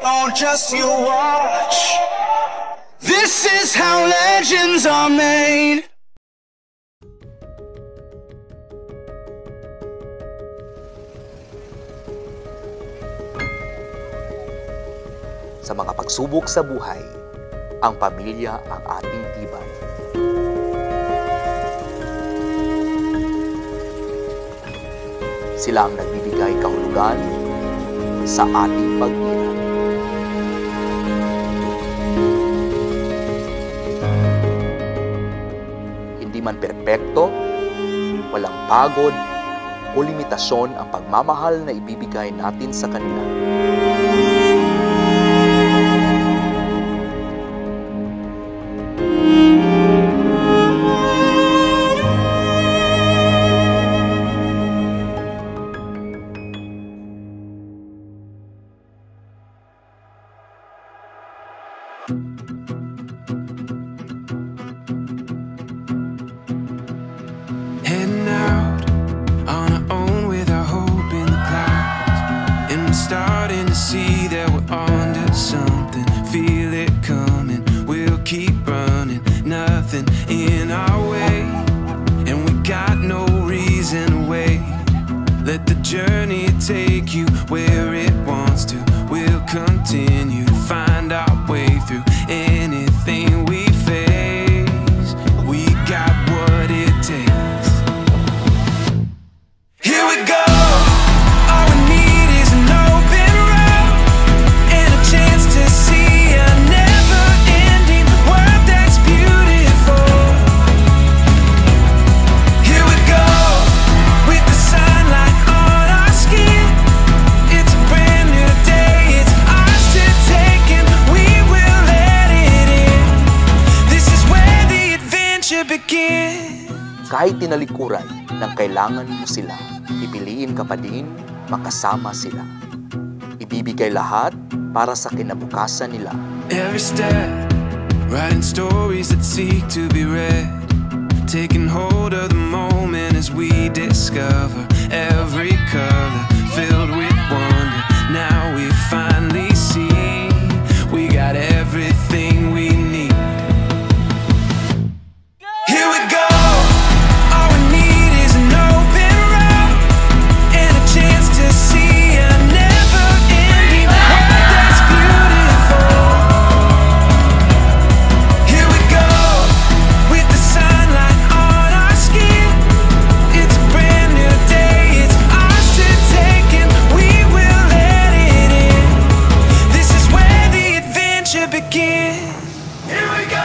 on, just you watch. This is how legends are made. Sa mga pagsubok sa buhay, ang pamilya ang ating tibay. Sila ang nagbibigay kahulugan sa ating pag-irap. Hindi man perpekto, walang pagod o limitasyon ang pagmamahal na ibibigay natin sa kanila. Heading out on our own with our hope in the clouds, and we're starting to see that we're onto something. Feel it coming, we'll keep running, nothing in our way, and we got no reason to wait. Let the journey take you where it wants to. We'll continue to find our way through anything we face. We got what it takes. Here we go. All we need is an open road and a chance to see a never-ending world that's beautiful. Here we go, with the sunlight on our skin. It's a brand new day, it's ours to take, and we will let it in. This is where the adventure begins. Kahit tinalikuran ng kailangan mo sila, pipiliin ka pa din makasama sila. Ibibigay lahat para sa kinabukasan nila. Every step, writing stories that seek to be read, taking hold of the moment as we discover every color filled with wonder. Now we finally see we got everything we need. Here we go. All we need is an open road and a chance to see a never-ending world that's beautiful. Here we go, with the sunlight on our skin. It's a brand new day, it's ours to take, and we will let it in. This is where the adventure begins. Here we go.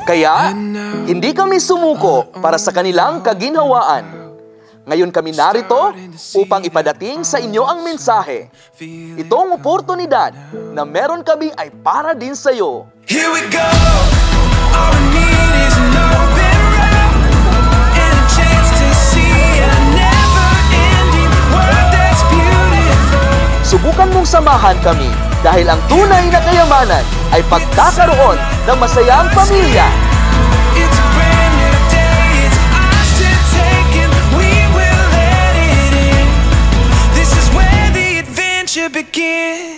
Kaya, hindi kami sumuko para sa kanilang kaginhawaan. Ngayon kami narito upang ipadating sa inyo ang mensahe. Itong oportunidad na meron kami ay para din sa iyo. Here we go. All we need is an open road and a chance to see a never-ending world that's beautiful. Subukan mong samahan kami dahil ang tunay na kayamanan ay pagkakaroon ng masayang pamilya. It's a brand new day, it's ours to take, and we will let it in. This is where the adventure begins.